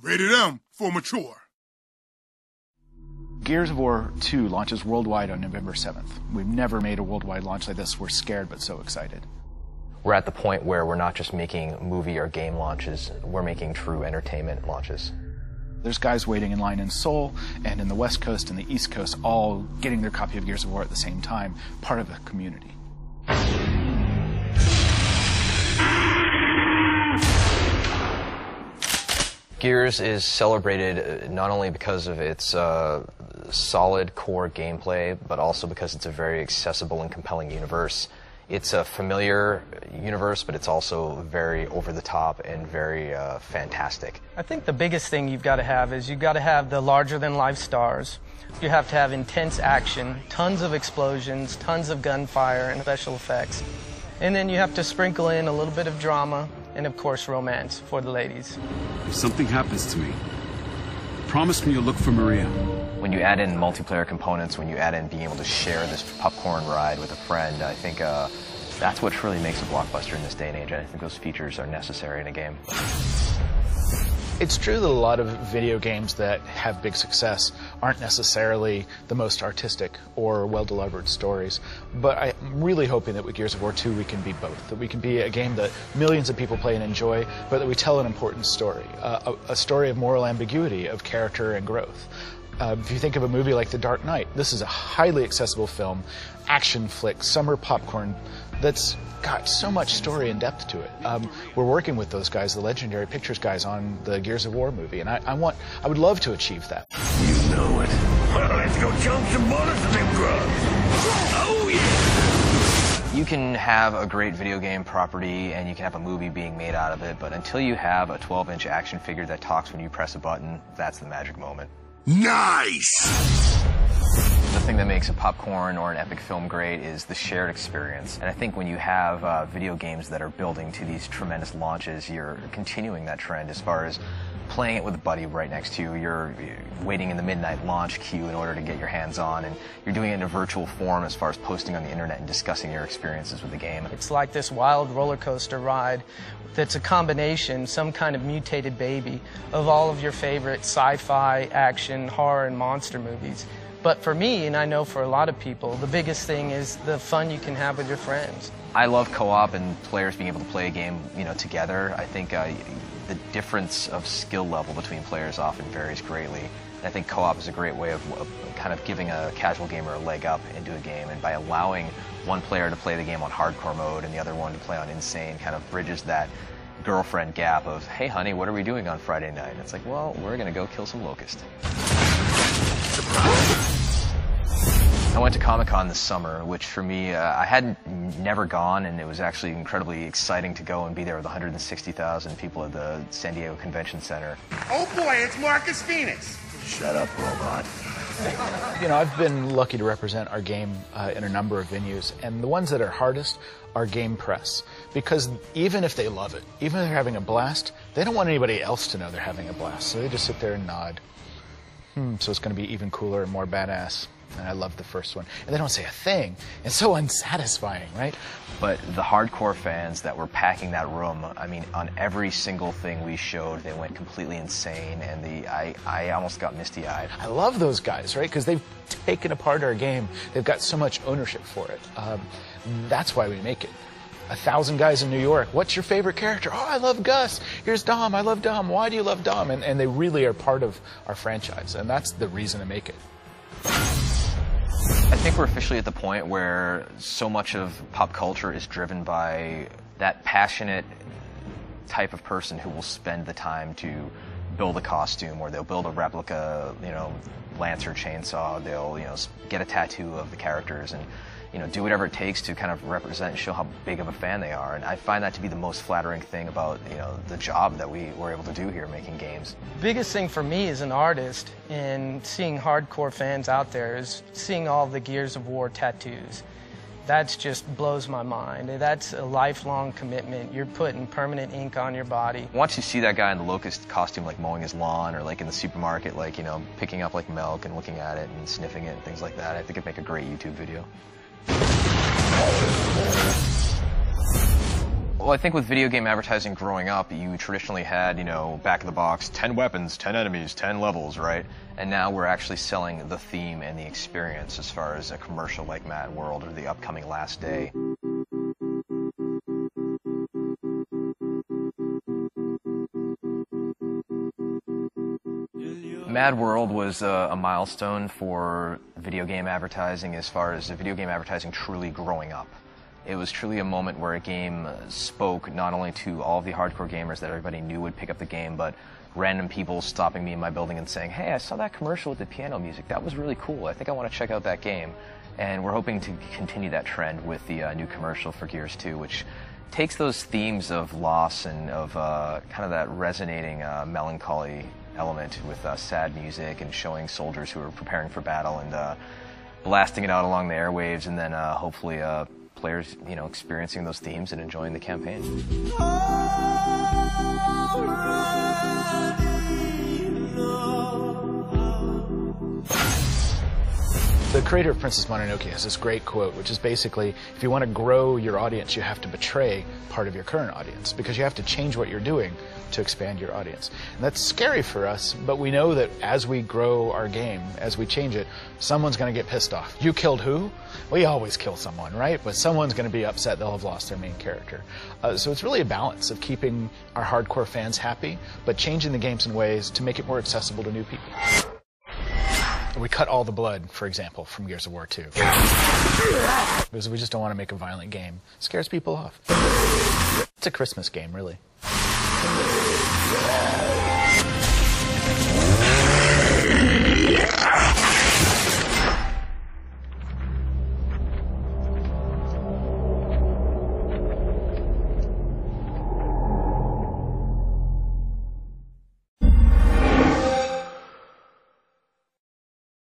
Rated M for mature. Gears of War 2 launches worldwide on November 7th. We've never made a worldwide launch like this. We're scared but so excited. We're at the point where we're not just making movie or game launches, we're making true entertainment launches. There's guys waiting in line in Seoul and in the West Coast and the East Coast, all getting their copy of Gears of War at the same time, part of a community. Gears is celebrated not only because of its solid core gameplay, but also because it's a very accessible and compelling universe. It's a familiar universe, but it's also very over-the-top and very fantastic. I think the biggest thing you've got to have is you've got to have the larger-than-life stars. You have to have intense action, tons of explosions, tons of gunfire and special effects. And then you have to sprinkle in a little bit of drama and, of course, romance for the ladies. If something happens to me, promise me you'll look for Maria. When you add in multiplayer components, when you add in being able to share this popcorn ride with a friend, I think that's what truly makes a blockbuster in this day and age. I think those features are necessary in a game. It's true that a lot of video games that have big success aren't necessarily the most artistic or well-delivered stories, but I'm really hoping that with Gears of War 2 we can be both, that we can be a game that millions of people play and enjoy, but that we tell an important story, a story of moral ambiguity, of character and growth. If you think of a movie like The Dark Knight, this is a highly accessible film, action flick, summer popcorn that's got so much story and depth to it. We're working with those guys, the Legendary Pictures guys, on the Gears of War movie, and I would love to achieve that. You know it. Well, let's go chunk some bullets in them grubs. Oh, yeah! You can have a great video game property and you can have a movie being made out of it, but until you have a 12-inch action figure that talks when you press a button, that's the magic moment. Nice! The thing that makes a popcorn or an epic film great is the shared experience. And I think when you have video games that are building to these tremendous launches, you're continuing that trend as far as playing it with a buddy right next to you. You're waiting in the midnight launch queue in order to get your hands on, and you're doing it in a virtual form as far as posting on the internet and discussing your experiences with the game. It's like this wild roller coaster ride that's a combination, some kind of mutated baby, of all of your favorite sci-fi, action, horror, and monster movies. But for me, and I know for a lot of people, the biggest thing is the fun you can have with your friends. I love co-op and players being able to play a game, together. I think the difference of skill level between players often varies greatly. And I think co-op is a great way of kind of giving a casual gamer a leg up into a game, and by allowing one player to play the game on hardcore mode and the other one to play on insane, kind of bridges that girlfriend gap of, hey honey, what are we doing on Friday night? And it's like, well, we're gonna go kill some locusts. I went to Comic-Con this summer, which for me, I had never gone, and it was actually incredibly exciting to go and be there with 160,000 people at the San Diego Convention Center. Oh boy, it's Marcus Phoenix. Shut up, robot. I've been lucky to represent our game in a number of venues, and the ones that are hardest are game press. Because even if they love it, even if they're having a blast, they don't want anybody else to know they're having a blast, so they just sit there and nod. So it's going to be even cooler and more badass. And I loved the first one. And they don't say a thing. It's so unsatisfying, right? But the hardcore fans that were packing that room, I mean, on every single thing we showed, they went completely insane, and I almost got misty-eyed. I love those guys, right? Because they've taken apart our game. They've got so much ownership for it. That's why we make it. 1,000 guys in New York. What's your favorite character? Oh, I love Gus. Here's Dom. I love Dom. Why do you love Dom? And they really are part of our franchise, and that's the reason to make it. I think we're officially at the point where so much of pop culture is driven by that passionate type of person who will spend the time to build a costume, or they'll build a replica, lance or chainsaw. They'll, get a tattoo of the characters and, do whatever it takes to kind of represent and show how big of a fan they are. And I find that to be the most flattering thing about, the job that we were able to do here making games. Biggest thing for me as an artist and seeing hardcore fans out there is seeing all the Gears of War tattoos. That just blows my mind. That's a lifelong commitment. You're putting permanent ink on your body. Once you see that guy in the locust costume, like mowing his lawn, or like in the supermarket, like, picking up like milk and looking at it and sniffing it and things like that, I think it'd make a great YouTube video. Well, I think with video game advertising growing up, you traditionally had, back of the box, 10 weapons, 10 enemies, 10 levels, right? And now we're actually selling the theme and the experience as far as a commercial like Mad World or the upcoming Last Day. Mad World was a milestone for video game advertising as far as video game advertising truly growing up. It was truly a moment where a game spoke not only to all of the hardcore gamers that everybody knew would pick up the game, but random people stopping me in my building and saying, hey, I saw that commercial with the piano music. That was really cool. I think I want to check out that game. And we're hoping to continue that trend with the new commercial for Gears 2, which takes those themes of loss and of kind of that resonating melancholy element with sad music and showing soldiers who are preparing for battle and blasting it out along the airwaves, and then hopefully players, experiencing those themes and enjoying the campaign. The creator of Princess Mononoke has this great quote, which is basically, if you want to grow your audience, you have to betray part of your current audience, because you have to change what you're doing to expand your audience. And that's scary for us, but we know that as we grow our game, as we change it, someone's going to get pissed off. You killed who? We always kill someone, right? But someone's going to be upset they'll have lost their main character. So it's really a balance of keeping our hardcore fans happy, but changing the games in ways to make it more accessible to new people. We cut all the blood, for example, from Gears of War 2. Because we just don't want to make a violent game. It scares people off. It's a Christmas game, really.